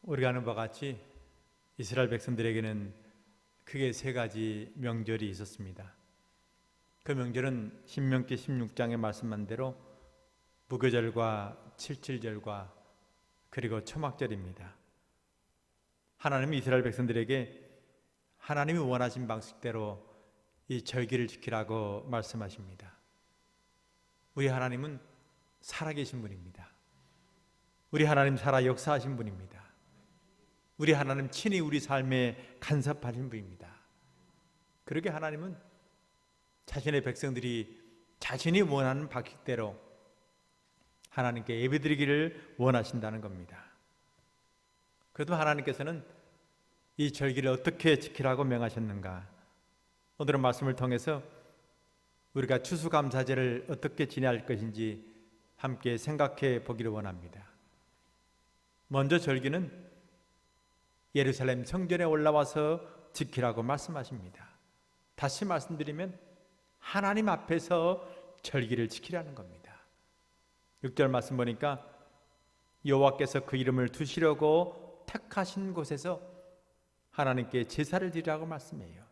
우리가 아는 바와 같이 이스라엘 백성들에게는 크게 세 가지 명절이 있었습니다. 그 명절은 신명기 16장의 말씀한 대로 무교절과 칠칠절과 그리고 초막절입니다. 하나님이 이스라엘 백성들에게 하나님이 원하신 방식대로 이 절기를 지키라고 말씀하십니다. 우리 하나님은 살아계신 분입니다. 우리 하나님 살아 역사하신 분입니다. 우리 하나님 친히 우리 삶에 간섭하신 분입니다. 그러게 하나님은 자신의 백성들이 자신이 원하는 방식대로 하나님께 예배드리기를 원하신다는 겁니다. 그래도 하나님께서는 이 절기를 어떻게 지키라고 명하셨는가? 오늘은 말씀을 통해서 우리가 추수감사제를 어떻게 지내야 할 것인지 함께 생각해 보기를 원합니다. 먼저 절기는 예루살렘 성전에 올라와서 지키라고 말씀하십니다. 다시 말씀드리면 하나님 앞에서 절기를 지키라는 겁니다. 6절 말씀 보니까 여호와께서 그 이름을 두시려고 택하신 곳에서 하나님께 제사를 드리라고 말씀해요.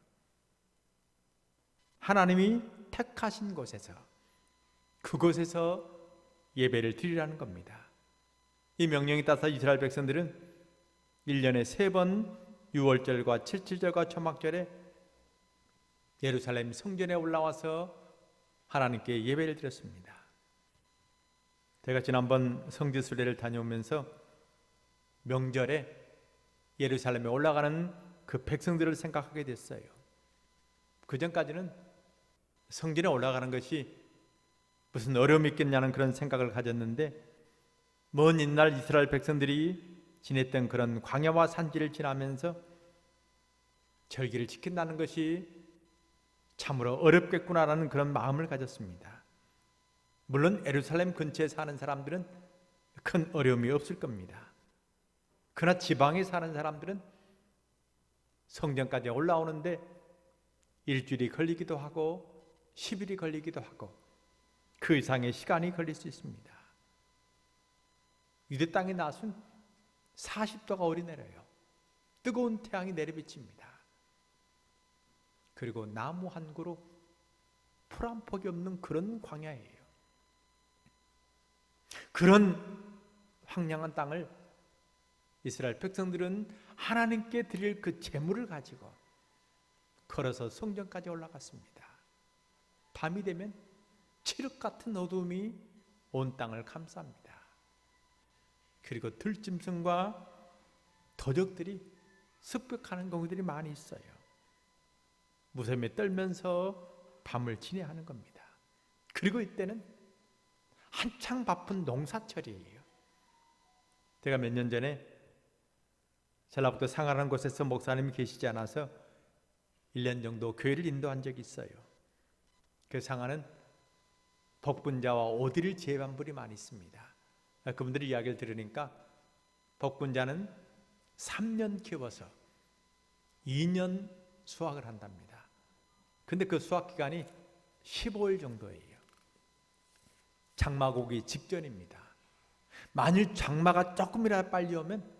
하나님이 택하신 곳에서, 그곳에서 예배를 드리라는 겁니다. 이 명령에 따라서 이스라엘 백성들은 1년에 3번 유월절과 칠칠절과 초막절에 예루살렘 성전에 올라와서 하나님께 예배를 드렸습니다. 제가 지난번 성지순례를 다녀오면서 명절에 예루살렘에 올라가는 그 백성들을 생각하게 됐어요. 그 전까지는 성전에 올라가는 것이 무슨 어려움이 있겠냐는 그런 생각을 가졌는데, 먼 옛날 이스라엘 백성들이 지냈던 그런 광야와 산지를 지나면서 절기를 지킨다는 것이 참으로 어렵겠구나라는 그런 마음을 가졌습니다. 물론 예루살렘 근처에 사는 사람들은 큰 어려움이 없을 겁니다. 그러나 지방에 사는 사람들은 성전까지 올라오는데 일주일이 걸리기도 하고 10일이 걸리기도 하고 그 이상의 시간이 걸릴 수 있습니다. 유대 땅의 낮은 40도가 오르내려요. 뜨거운 태양이 내려비칩니다. 그리고 나무 한 그루, 풀 한 폭이 없는 그런 광야예요. 그런 황량한 땅을 이스라엘 백성들은 하나님께 드릴 그 제물을 가지고 걸어서 성전까지 올라갔습니다. 밤이 되면 칠흑 같은 어둠이 온 땅을 감쌉니다. 그리고 들짐승과 도적들이 습격하는 경우들이 많이 있어요. 무서움에 떨면서 밤을 지내하는 겁니다. 그리고 이때는 한창 바쁜 농사철이에요. 제가 몇 년 전에 전라북도 상하라는 곳에서 목사님이 계시지 않아서 1년 정도 교회를 인도한 적이 있어요. 그 상하는 복분자와 오디를 재배한 분이 많이 있습니다. 그분들의 이야기를 들으니까 복분자는 3년 키워서 2년 수확을 한답니다. 근데 그 수확 기간이 15일 정도예요. 장마가 오기 직전입니다. 만일 장마가 조금이라도 빨리 오면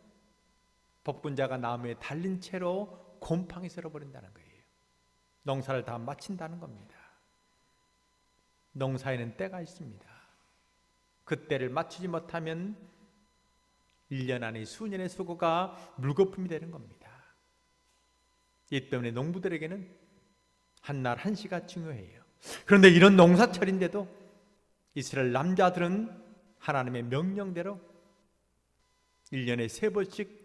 복분자가 나무에 달린 채로 곰팡이 쓸어버린다는 거예요. 농사를 다 마친다는 겁니다. 농사에는 때가 있습니다. 그 때를 맞추지 못하면 1년 안에 수년의 수고가 물거품이 되는 겁니다. 이 때문에 농부들에게는 한날 한시가 중요해요. 그런데 이런 농사철인데도 이스라엘 남자들은 하나님의 명령대로 1년에 3번씩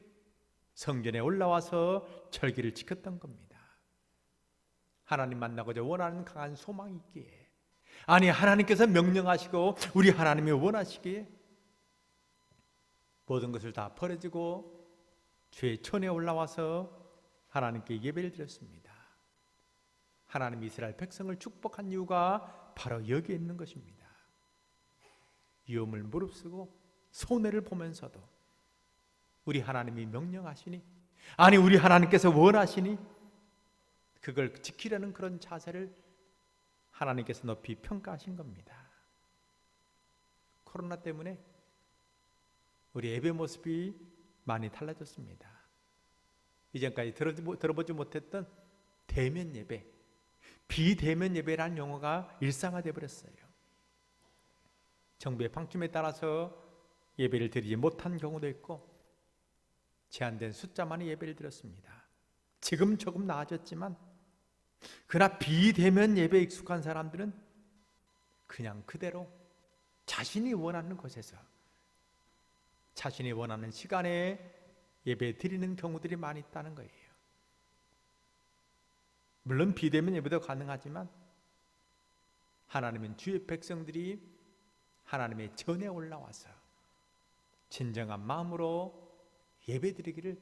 성전에 올라와서 절기를 지켰던 겁니다. 하나님 만나고자 원하는 강한 소망이 있기에, 아니 하나님께서 명령하시고 우리 하나님이 원하시기에 모든 것을 다 버려지고 주의 전에 올라와서 하나님께 예배를 드렸습니다. 하나님 이스라엘 백성을 축복한 이유가 바로 여기에 있는 것입니다. 위험을 무릅쓰고 손해를 보면서도 우리 하나님이 명령하시니, 아니 우리 하나님께서 원하시니 그걸 지키려는 그런 자세를 하나님께서 높이 평가하신 겁니다. 코로나 때문에 우리 예배 모습이 많이 달라졌습니다. 이전까지 들어보지 못했던 대면 예배, 비대면 예배라는 용어가 일상화되어 버렸어요. 정부의 방침에 따라서 예배를 드리지 못한 경우도 있고 제한된 숫자만의 예배를 드렸습니다. 지금 조금 나아졌지만 그러나 비대면 예배에 익숙한 사람들은 그냥 그대로 자신이 원하는 곳에서 자신이 원하는 시간에 예배 드리는 경우들이 많이 있다는 거예요. 물론 비대면 예배도 가능하지만 하나님은 주의 백성들이 하나님의 전에 올라와서 진정한 마음으로 예배 드리기를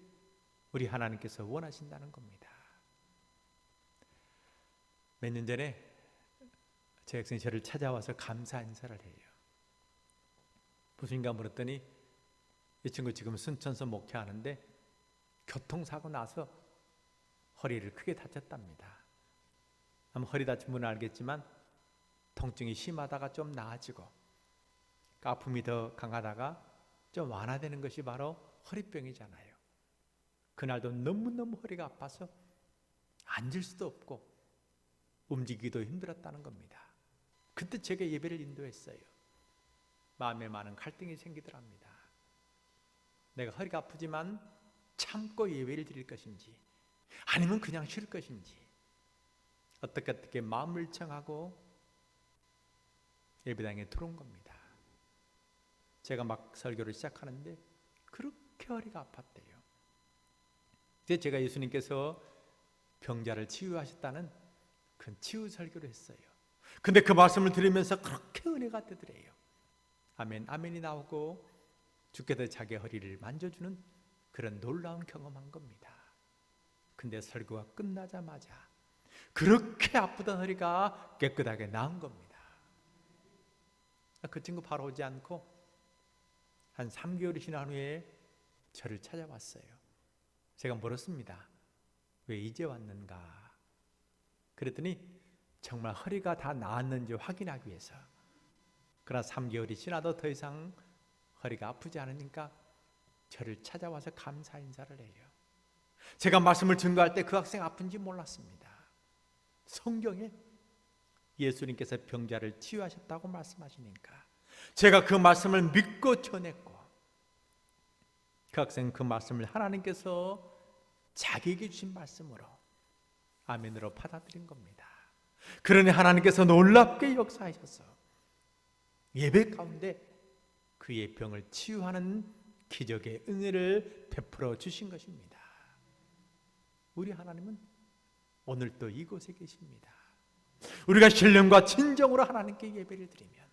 우리 하나님께서 원하신다는 겁니다. 몇 년 전에 제 학생이 저를 찾아와서 감사 인사를 해요. 무슨가 물었더니 이 친구 지금 순천서 목회하는데 교통사고 나서 허리를 크게 다쳤답니다. 아마 허리 다친 분은 알겠지만 통증이 심하다가 좀 나아지고 아픔이 더 강하다가 좀 완화되는 것이 바로 허리병이잖아요. 그날도 너무너무 허리가 아파서 앉을 수도 없고 움직이기도 힘들었다는 겁니다. 그때 제가 예배를 인도했어요. 마음에 많은 갈등이 생기더랍니다. 내가 허리가 아프지만 참고 예배를 드릴 것인지 아니면 그냥 쉴 것인지 어떻게 마음을 정하고 예배당에 들어온 겁니다. 제가 막 설교를 시작하는데 그렇게 허리가 아팠대요. 그래서 제가 예수님께서 병자를 치유하셨다는 그 치유 설교를 했어요. 근데 그 말씀을 들으면서 그렇게 은혜가 되더래요. 아멘, 아멘이 나오고 주께서 자기 허리를 만져주는 그런 놀라운 경험한 겁니다. 근데 설교가 끝나자마자 그렇게 아프던 허리가 깨끗하게 나은 겁니다. 그 친구 바로 오지 않고 한 3개월이 지난 후에 저를 찾아왔어요. 제가 물었습니다. 왜 이제 왔는가? 그랬더니 정말 허리가 다 나았는지 확인하기 위해서. 그러나 3개월이 지나도 더 이상 허리가 아프지 않으니까 저를 찾아와서 감사 인사를 해요. 제가 말씀을 증거할 때 그 학생 아픈지 몰랐습니다. 성경에 예수님께서 병자를 치유하셨다고 말씀하시니까 제가 그 말씀을 믿고 전했고 그 학생 그 말씀을 하나님께서 자기에게 주신 말씀으로 아멘으로 받아들인 겁니다. 그러니 하나님께서 놀랍게 역사하셔서 예배 가운데 그의 병을 치유하는 기적의 은혜를 베풀어 주신 것입니다. 우리 하나님은 오늘도 이곳에 계십니다. 우리가 신령과 진정으로 하나님께 예배를 드리면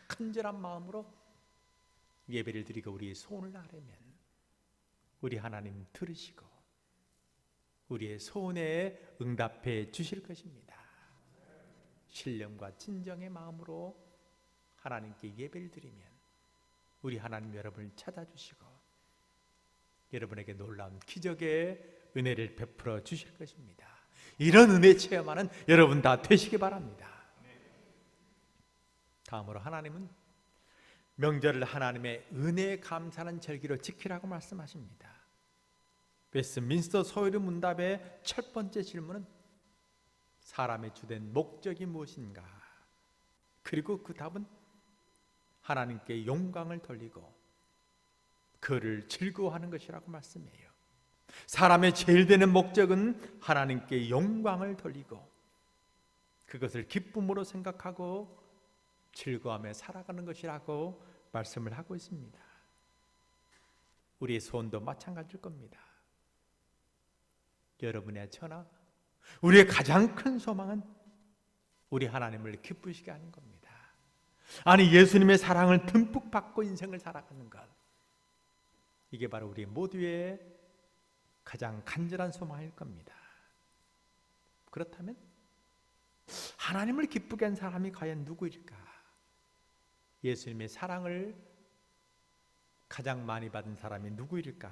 간절한 마음으로 예배를 드리고 우리의 소원을 아뢰면 우리 하나님 들으시고 우리의 소원에 응답해 주실 것입니다. 신령과 진정의 마음으로 하나님께 예배를 드리면 우리 하나님 여러분을 찾아주시고 여러분에게 놀라운 기적의 은혜를 베풀어 주실 것입니다. 이런 은혜 체험하는 여러분 다 되시기 바랍니다. 다음으로 하나님은 명절을 하나님의 은혜에 감사하는 절기로 지키라고 말씀하십니다. 웨스트민스터 소요리 문답의 첫 번째 질문은 사람의 주된 목적이 무엇인가? 그리고 그 답은 하나님께 영광을 돌리고 그를 즐거워하는 것이라고 말씀해요. 사람의 제일 되는 목적은 하나님께 영광을 돌리고 그것을 기쁨으로 생각하고 즐거워하며 살아가는 것이라고 말씀을 하고 있습니다. 우리의 소원도 마찬가지일 겁니다. 여러분의 저나 우리의 가장 큰 소망은 우리 하나님을 기쁘시게 하는 겁니다. 아니 예수님의 사랑을 듬뿍 받고 인생을 살아가는 것, 이게 바로 우리 모두의 가장 간절한 소망일 겁니다. 그렇다면 하나님을 기쁘게 한 사람이 과연 누구일까? 예수님의 사랑을 가장 많이 받은 사람이 누구일까?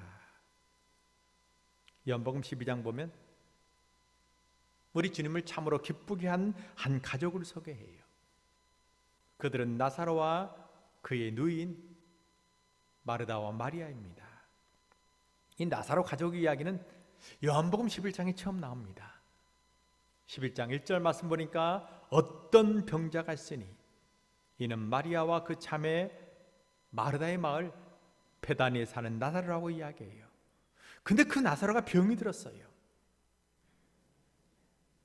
요한복음 12장 보면 우리 주님을 참으로 기쁘게 한 한 가족을 소개해요. 그들은 나사로와 그의 누이인 마르다와 마리아입니다. 이 나사로 가족 이야기는 요한복음 11장에 처음 나옵니다. 11장 1절 말씀 보니까 어떤 병자가 있으니 이는 마리아와 그 자매 마르다의 마을 베다니에 사는 나사로라고 이야기해요. 근데 그 나사로가 병이 들었어요.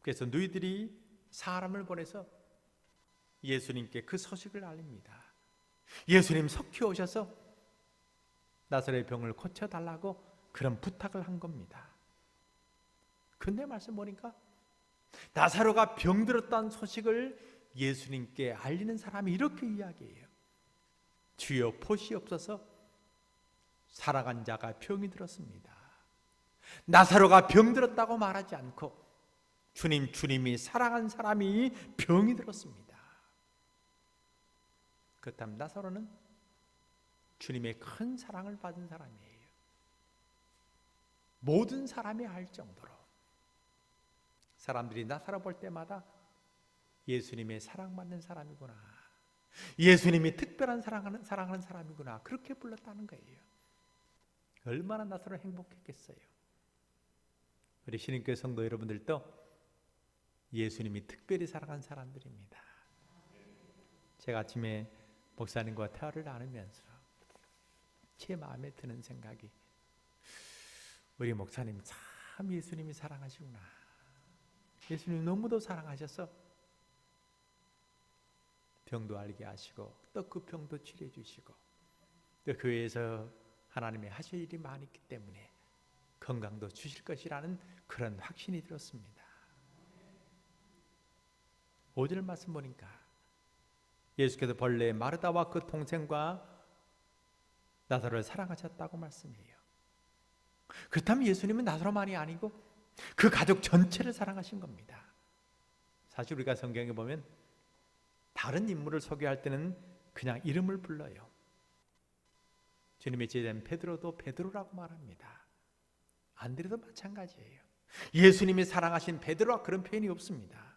그래서 너희들이 사람을 보내서 예수님께 그 소식을 알립니다. 예수님 석히 오셔서 나사로의 병을 고쳐달라고 그런 부탁을 한 겁니다. 근데 말씀 보니까 나사로가 병들었다는 소식을 예수님께 알리는 사람이 이렇게 이야기해요. 주여 보시옵소서, 살아간 자가 병이 들었습니다. 나사로가 병들었다고 말하지 않고 주님이 사랑한 사람이 병이 들었습니다. 그렇다면 나사로는 주님의 큰 사랑을 받은 사람이에요. 모든 사람이 알 정도로 사람들이 나사로 볼 때마다 예수님의 사랑받는 사람이구나, 예수님이 특별한 사랑하는 사람이구나, 그렇게 불렀다는 거예요. 얼마나 나사로 행복했겠어요. 우리 신인교회 성도 여러분들도 예수님이 특별히 사랑한 사람들입니다. 제가 아침에 목사님과 대화를 나누면서 제 마음에 드는 생각이, 우리 목사님 참 예수님이 사랑하시구나, 예수님 너무도 사랑하셔서 병도 알게 하시고 또 그 병도 치료해 주시고 또 교회에서 하나님의 하실 일이 많이 있기 때문에 건강도 주실 것이라는 그런 확신이 들었습니다. 5절 말씀 보니까 예수께서 본래 마르다와 그 동생과 나사로를 사랑하셨다고 말씀해요. 그렇다면 예수님은 나사로만이 아니고 그 가족 전체를 사랑하신 겁니다. 사실 우리가 성경에 보면 다른 인물을 소개할 때는 그냥 이름을 불러요. 주님의 제자인 베드로도 베드로라고 말합니다. 안드레도 마찬가지예요. 예수님이 사랑하신 베드로와 그런 표현이 없습니다.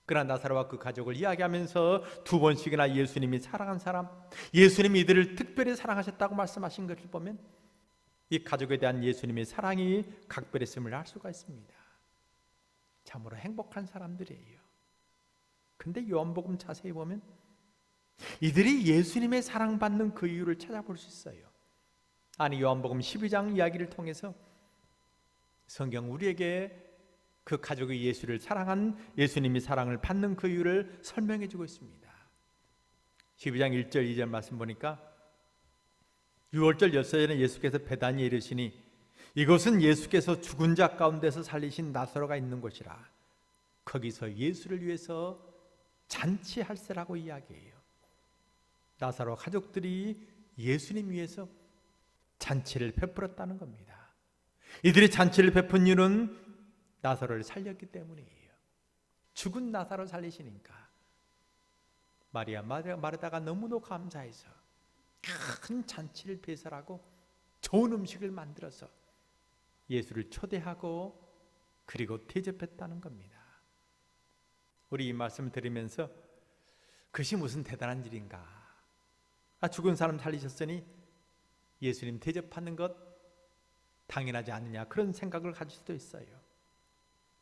그러나 나사로와 그 가족을 이야기하면서 두 번씩이나 예수님이 사랑한 사람, 예수님이 이들을 특별히 사랑하셨다고 말씀하신 것을 보면 이 가족에 대한 예수님의 사랑이 각별했음을 알 수가 있습니다. 참으로 행복한 사람들이에요. 근데 요한복음 자세히 보면 이들이 예수님의 사랑받는 그 이유를 찾아볼 수 있어요. 아니, 요한복음 12장 이야기를 통해서 성경 우리에게 그 가족의 예수를 사랑한 예수님이 사랑을 받는 그 이유를 설명해 주고 있습니다. 12장 1절 2절 말씀 보니까 6월절 엿새에는 예수께서 베다니에 이르시니 이곳은 예수께서 죽은 자 가운데서 살리신 나사로가 있는 곳이라. 거기서 예수를 위해서 잔치할세라고 이야기해요. 나사로 가족들이 예수님 위해서 잔치를 베풀었다는 겁니다. 이들이 잔치를 베푼 이유는 나사로를 살렸기 때문이에요. 죽은 나사로 살리시니까 마리아 마르다가 너무도 감사해서 큰 잔치를 배설하고 좋은 음식을 만들어서 예수를 초대하고 그리고 대접했다는 겁니다. 우리 이 말씀을 들으면서 그것이 무슨 대단한 일인가, 죽은 사람 살리셨으니 예수님 대접하는 것 당연하지 않느냐, 그런 생각을 가질 수도 있어요.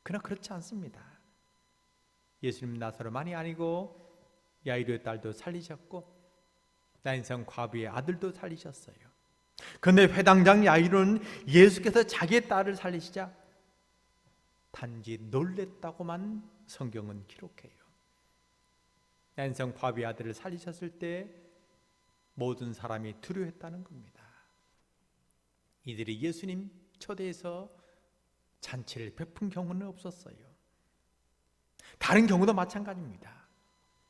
그러나 그렇지 않습니다. 예수님 나사로만이 아니고 야이로의 딸도 살리셨고 나인성 과부의 아들도 살리셨어요. 그런데 회당장 야이로는 예수께서 자기의 딸을 살리시자 단지 놀랬다고만 성경은 기록해요. 나인성 과부의 아들을 살리셨을 때 모든 사람이 두려워했다는 겁니다. 이들이 예수님 초대해서 잔치를 베푼 경우는 없었어요. 다른 경우도 마찬가지입니다.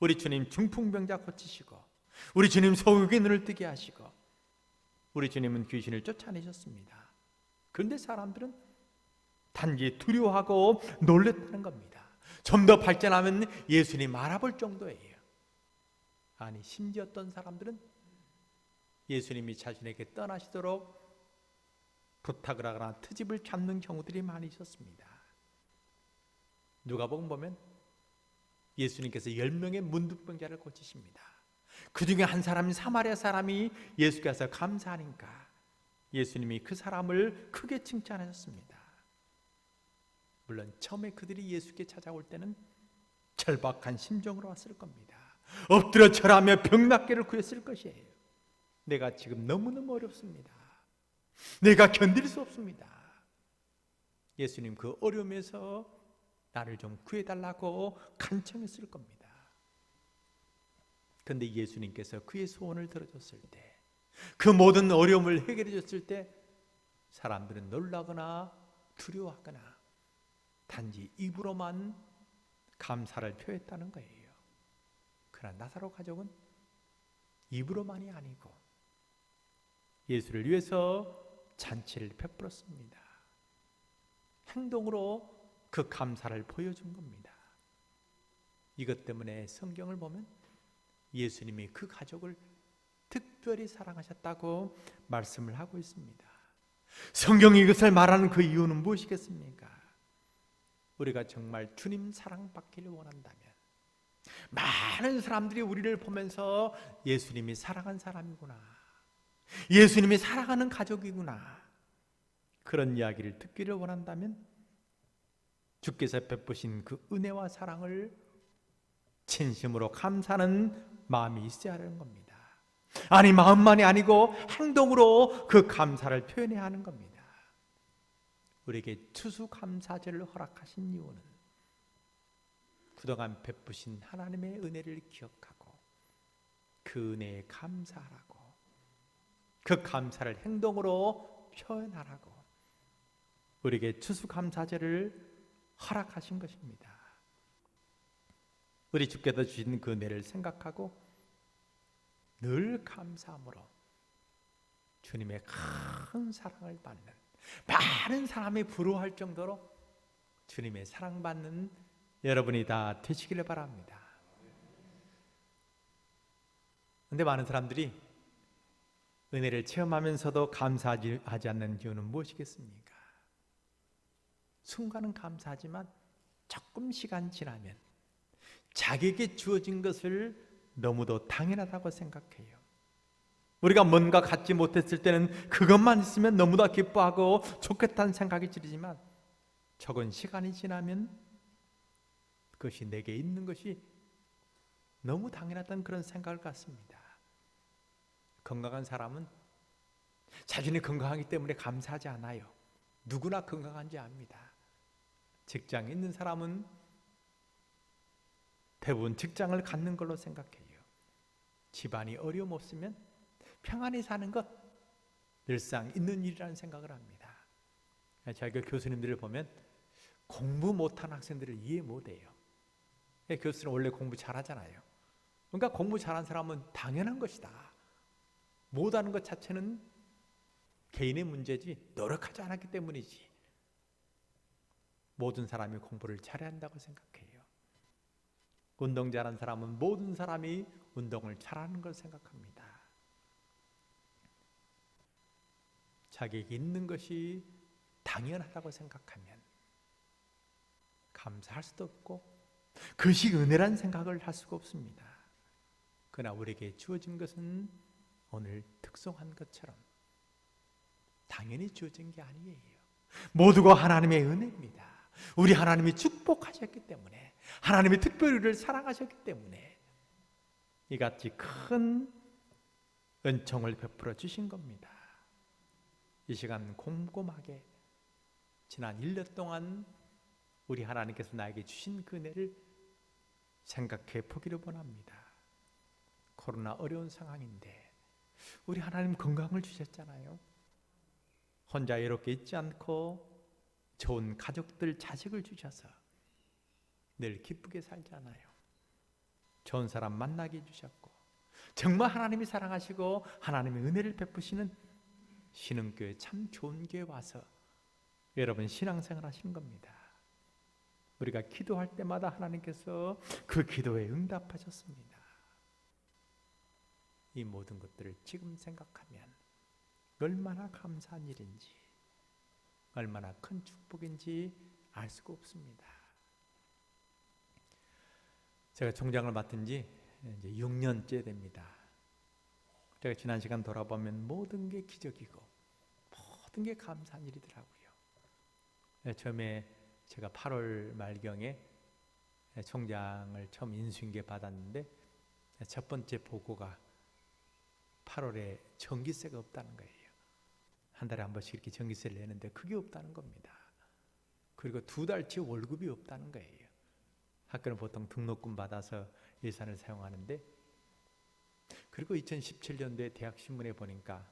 우리 주님 중풍병자 고치시고 우리 주님 소경의 눈을 뜨게 하시고 우리 주님은 귀신을 쫓아내셨습니다. 그런데 사람들은 단지 두려워하고 놀랬다는 겁니다. 좀 더 발전하면 예수님 알아볼 정도예요. 아니, 심지어 어떤 사람들은 예수님이 자신에게 떠나시도록 부탁을 하거나 트집을 잡는 경우들이 많이 있었습니다. 누가복음 보면 예수님께서 10명의 문둥병자를 고치십니다. 그 중에 한 사람이 사마리아 사람이 예수께서 감사하니까 예수님이 그 사람을 크게 칭찬하셨습니다. 물론 처음에 그들이 예수께 찾아올 때는 절박한 심정으로 왔을 겁니다. 엎드려 절하며 병 낫기를 구했을 것이에요. 내가 지금 너무너무 어렵습니다. 내가 견딜 수 없습니다. 예수님 그 어려움에서 나를 좀 구해달라고 간청했을 겁니다. 그런데 예수님께서 그의 소원을 들어줬을 때, 그 모든 어려움을 해결해 줬을 때 사람들은 놀라거나 두려워하거나 단지 입으로만 감사를 표했다는 거예요. 그러나 나사로 가족은 입으로만이 아니고 예수를 위해서 잔치를 베풀었습니다. 행동으로 그 감사를 보여준 겁니다. 이것 때문에 성경을 보면 예수님이 그 가족을 특별히 사랑하셨다고 말씀을 하고 있습니다. 성경이 이것을 말하는 그 이유는 무엇이겠습니까? 우리가 정말 주님 사랑받기를 원한다면 많은 사람들이 우리를 보면서 예수님이 사랑한 사람이구나, 예수님이 사랑하는 가족이구나, 그런 이야기를 듣기를 원한다면 주께서 베푸신 그 은혜와 사랑을 진심으로 감사하는 마음이 있어야 하는 겁니다. 아니, 마음만이 아니고 행동으로 그 감사를 표현해야 하는 겁니다. 우리에게 추수감사제를 허락하신 이유는 그동안 베푸신 하나님의 은혜를 기억하고 그 은혜에 감사하라고, 그 감사를 행동으로 표현하라고 우리에게 추수감사제를 허락하신 것입니다. 우리 주께서 주신 그 은혜를 생각하고 늘 감사함으로 주님의 큰 사랑을 받는, 많은 사람이 부러워할 정도로 주님의 사랑받는 여러분이 다 되시기를 바랍니다. 그런데 많은 사람들이 은혜를 체험하면서도 감사하지 않는 이유는 무엇이겠습니까? 순간은 감사하지만 조금 시간 지나면 자기에게 주어진 것을 너무도 당연하다고 생각해요. 우리가 뭔가 갖지 못했을 때는 그것만 있으면 너무나 기뻐하고 좋겠다는 생각이 들지만 적은 시간이 지나면 그것이 내게 있는 것이 너무 당연하다는 그런 생각을 갖습니다. 건강한 사람은 자신이 건강하기 때문에 감사하지 않아요. 누구나 건강한지 압니다. 직장에 있는 사람은 대부분 직장을 갖는 걸로 생각해요. 집안이 어려움 없으면 평안히 사는 것 늘상 있는 일이라는 생각을 합니다. 저희가 교수님들을 보면 공부 못한 학생들을 이해 못해요. 교수는 원래 공부 잘하잖아요. 그러니까 공부 잘한 사람은 당연한 것이다. 못하는 것 자체는 개인의 문제지 노력하지 않았기 때문이지. 모든 사람이 공부를 잘해야 한다고 생각해요. 운동 잘하는 사람은 모든 사람이 운동을 잘하는 걸 생각합니다. 자기에게 있는 것이 당연하다고 생각하면 감사할 수도 없고 그것이 은혜란 생각을 할 수가 없습니다. 그러나 우리에게 주어진 것은 오늘 특송한 것처럼 당연히 주어진 게 아니에요. 모두가 하나님의 은혜입니다. 우리 하나님이 축복하셨기 때문에, 하나님이 특별히 우리를 사랑하셨기 때문에 이같이 큰 은총을 베풀어 주신 겁니다. 이 시간 곰곰하게 지난 1년 동안 우리 하나님께서 나에게 주신 그 은혜를 생각해 보기를 원합니다. 코로나 어려운 상황인데 우리 하나님 건강을 주셨잖아요. 혼자 외롭게 있지 않고 좋은 가족들, 자식을 주셔서 늘 기쁘게 살잖아요. 좋은 사람 만나게 해주셨고 정말 하나님이 사랑하시고 하나님의 은혜를 베푸시는 신흥교회, 참 좋은 교회 와서 여러분 신앙생활 하신 겁니다. 우리가 기도할 때마다 하나님께서 그 기도에 응답하셨습니다. 이 모든 것들을 지금 생각하면 얼마나 감사한 일인지, 얼마나 큰 축복인지 알 수가 없습니다. 제가 총장을 맡은 지 이제 6년째 됩니다. 제가 지난 시간 돌아보면 모든 게 기적이고 모든 게 감사한 일이더라고요. 처음에 제가 8월 말경에 총장을 처음 인수인계 받았는데 첫 번째 보고가 8월에 전기세가 없다는 거예요. 한 달에 한 번씩 이렇게 전기세를 내는데 그게 없다는 겁니다. 그리고 2달치 월급이 없다는 거예요. 학교는 보통 등록금 받아서 예산을 사용하는데, 그리고 2017년도에 대학신문에 보니까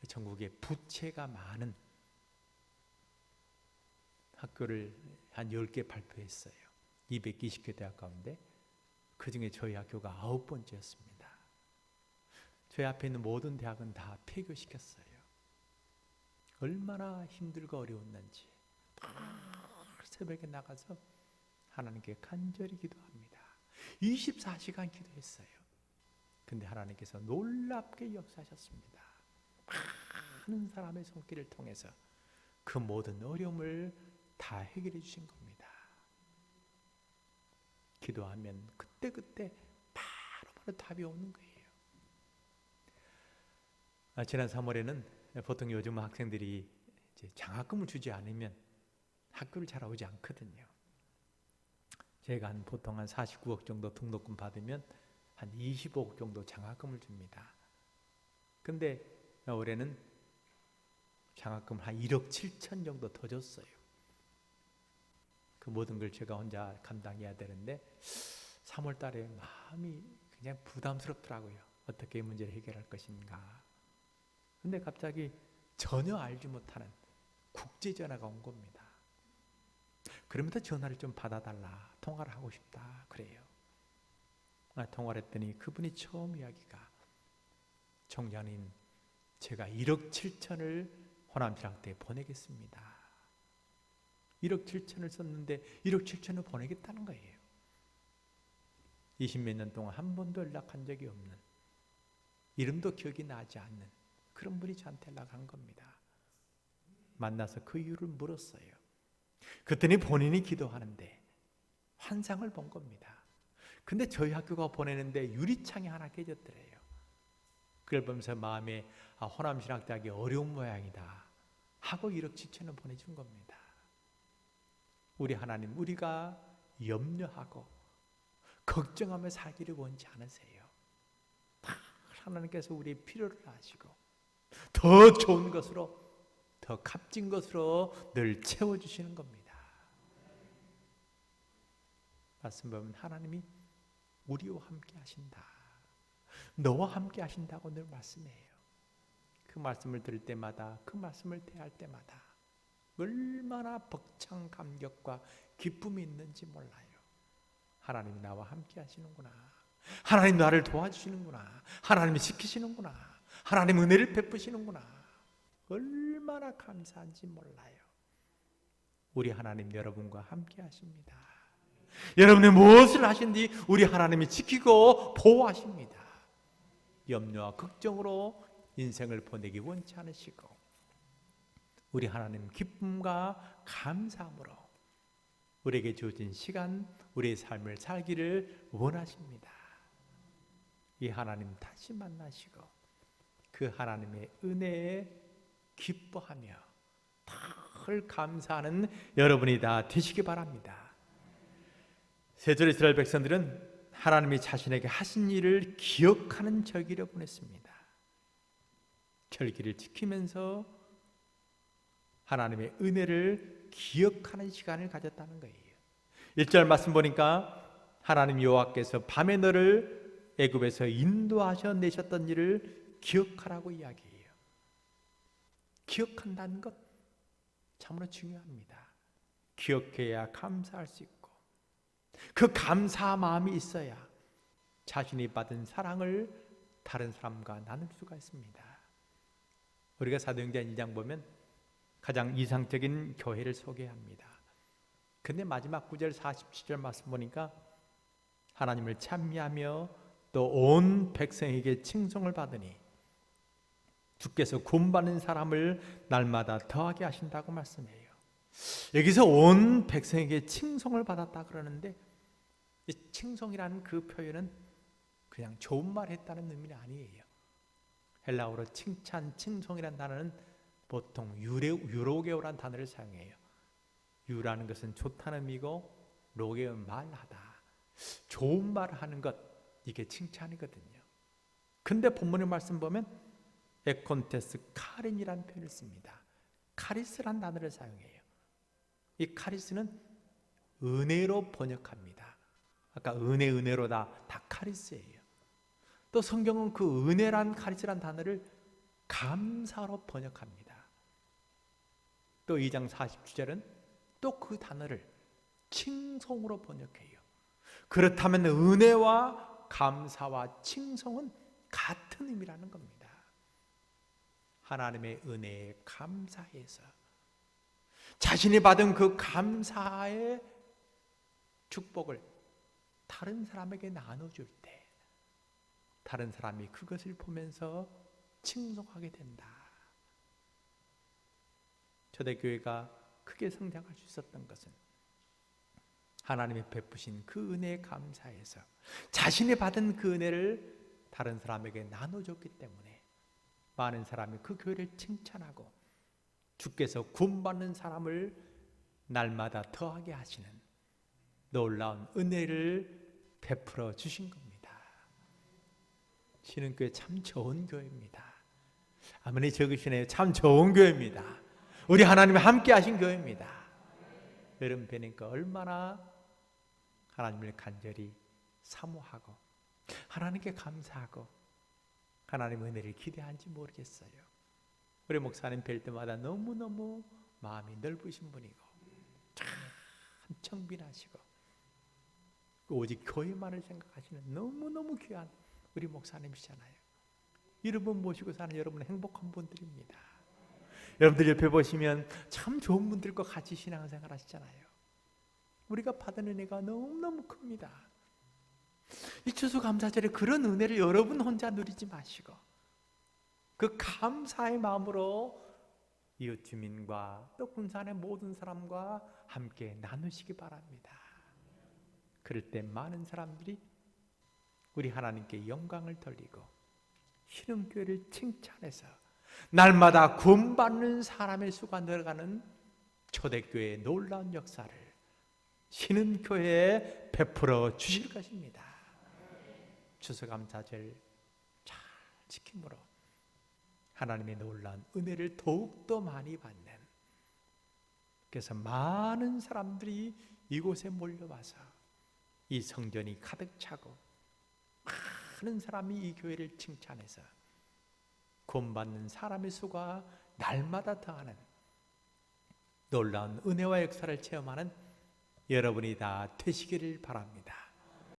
전국에 부채가 많은 학교를 한 10개 발표했어요. 220개 대학 가운데 그 중에 저희 학교가 9번째였습니다. 저희 앞에 있는 모든 대학은 다 폐교시켰어요. 얼마나 힘들고 어려웠는지 새벽에 나가서 하나님께 간절히 기도합니다. 24시간 기도했어요. 근데 하나님께서 놀랍게 역사하셨습니다. 많은 사람의 손길을 통해서 그 모든 어려움을 다 해결해 주신 겁니다. 기도하면 그때그때 바로 답이 오는 거예요. 지난 3월에는 보통 요즘 학생들이 이제 장학금을 주지 않으면 학교를 잘 오지 않거든요. 제가 보통 한 49억 정도 등록금 받으면 한 25억 정도 장학금을 줍니다. 근데 올해는 장학금 한 1억 7천 정도 더 줬어요. 그 모든 걸 제가 혼자 감당해야 되는데 3월 달에 마음이 그냥 부담스럽더라고요. 어떻게 이 문제를 해결할 것인가. 근데 갑자기 전혀 알지 못하는 국제 전화가 온 겁니다. 그러면서 전화를 좀 받아달라, 통화를 하고 싶다 그래요. 통화를 했더니 그분이 처음 이야기가, 총장님 제가 1억 7천을 호남신학대에 보내겠습니다. 1억 7천을 썼는데 1억 7천을 보내겠다는 거예요. 20몇 년 동안 한 번도 연락한 적이 없는, 이름도 기억이 나지 않는 그런 분이 저한테 연락한 겁니다. 만나서 그 이유를 물었어요. 그랬더니 본인이 기도하는데 환상을 본 겁니다. 근데 저희 학교가 보내는데 유리창이 하나 깨졌더래요. 그걸 보면서 마음에 호남신학대학이 어려운 모양이다 하고 1억 7천을 보내준 겁니다. 우리 하나님, 우리가 염려하고 걱정하며 살기를 원치 않으세요. 하나님께서 우리의 필요를 아시고 더 좋은 것으로, 더 값진 것으로 늘 채워주시는 겁니다. 말씀 보면 하나님이 우리와 함께 하신다, 너와 함께 하신다고 늘 말씀해요. 그 말씀을 들을 때마다, 그 말씀을 대할 때마다 얼마나 벅찬 감격과 기쁨이 있는지 몰라요. 하나님이 나와 함께 하시는구나, 하나님 나를 도와주시는구나, 하나님이 지키시는구나, 하나님 은혜를 베푸시는구나, 얼마나 감사한지 몰라요. 우리 하나님 여러분과 함께 하십니다. 여러분이 무엇을 하신지 우리 하나님이 지키고 보호하십니다. 염려와 걱정으로 인생을 보내기 원치 않으시고 우리 하나님 기쁨과 감사함으로 우리에게 주어진 시간, 우리의 삶을 살기를 원하십니다. 이 하나님 다시 만나시고 그 하나님의 은혜에 기뻐하며 늘 감사하는 여러분이 다 되시기 바랍니다. 세절 이스라엘 백성들은 하나님이 자신에게 하신 일을 기억하는 절기를 보냈습니다. 절기를 지키면서 하나님의 은혜를 기억하는 시간을 가졌다는 거예요. 1절 말씀 보니까 하나님 여호와께서 밤에 너를 애굽에서 인도하셔 내셨던 일을 기억하라고 이야기해요. 기억한다는 것 참으로 중요합니다. 기억해야 감사할 수 있고 그 감사 마음이 있어야 자신이 받은 사랑을 다른 사람과 나눌 수가 있습니다. 우리가 사도행전 2장 보면 가장 이상적인 교회를 소개합니다. 근데 마지막 9절 47절 말씀 보니까 하나님을 찬미하며 또 온 백성에게 칭송을 받으니 주께서 구원받는 사람을 날마다 더하게 하신다고 말씀해요. 여기서 온 백성에게 칭송을 받았다 그러는데 이 칭송이라는 그 표현은 그냥 좋은 말 했다는 의미는 아니에요. 헬라어로 칭찬, 칭송이라는 단어는 보통 유로게오라는 단어를 사용해요. 유라는 것은 좋다는 의미고 로게오는 말하다. 좋은 말을 하는 것, 이게 칭찬이거든요. 근데 본문의 말씀 보면 에콘테스 카린이라는 표현을 씁니다. 카리스라는 단어를 사용해요. 이 카리스는 은혜로 번역합니다. 아까 은혜로다, 다 카리스예요. 또 성경은 그 은혜란 카리스란 단어를 감사로 번역합니다. 또 2장 40절은 또 그 단어를 칭송으로 번역해요. 그렇다면 은혜와 감사와 칭송은 같은 의미라는 겁니다. 하나님의 은혜에 감사해서 자신이 받은 그 감사의 축복을 다른 사람에게 나눠줄 때 다른 사람이 그것을 보면서 칭송하게 된다. 초대교회가 크게 성장할 수 있었던 것은 하나님이 베푸신 그 은혜에 감사해서 자신이 받은 그 은혜를 다른 사람에게 나눠줬기 때문에 많은 사람이 그 교회를 칭찬하고 주께서 구원받는 사람을 날마다 더하게 하시는 놀라운 은혜를 베풀어 주신 겁니다. 신흥교회 참 좋은 교회입니다. 아무리 적으시네요. 참 좋은 교회입니다. 우리 하나님이 함께 하신 교회입니다. 여러분 뵈니까 얼마나 하나님을 간절히 사모하고 하나님께 감사하고 하나님 은혜를 기대하는지 모르겠어요. 우리 목사님 뵐 때마다 너무너무 마음이 넓으신 분이고 참 청빈하시고 오직 교회만을 생각하시는 너무너무 귀한 우리 목사님이시잖아요. 이런 모시고 사는 여러분 행복한 분들입니다. 여러분들 옆에 보시면 참 좋은 분들과 같이 신앙생활 하시잖아요. 우리가 받은 은혜가 너무너무 큽니다. 이 추수감사절에 그런 은혜를 여러분 혼자 누리지 마시고 그 감사의 마음으로 이웃 주민과 또 군산의 모든 사람과 함께 나누시기 바랍니다. 그럴 때 많은 사람들이 우리 하나님께 영광을 돌리고 신흥교회를 칭찬해서 날마다 구원받는 사람의 수가 늘어가는 초대교회의 놀라운 역사를 신흥교회에 베풀어 주실 것입니다. 추수감사절 잘 지킴으로 하나님의 놀라운 은혜를 더욱더 많이 받는, 그래서 많은 사람들이 이곳에 몰려와서 이 성전이 가득 차고 많은 사람이 이 교회를 칭찬해서 구원받는 사람의 수가 날마다 더하는 놀라운 은혜와 역사를 체험하는 여러분이 다 되시기를 바랍니다.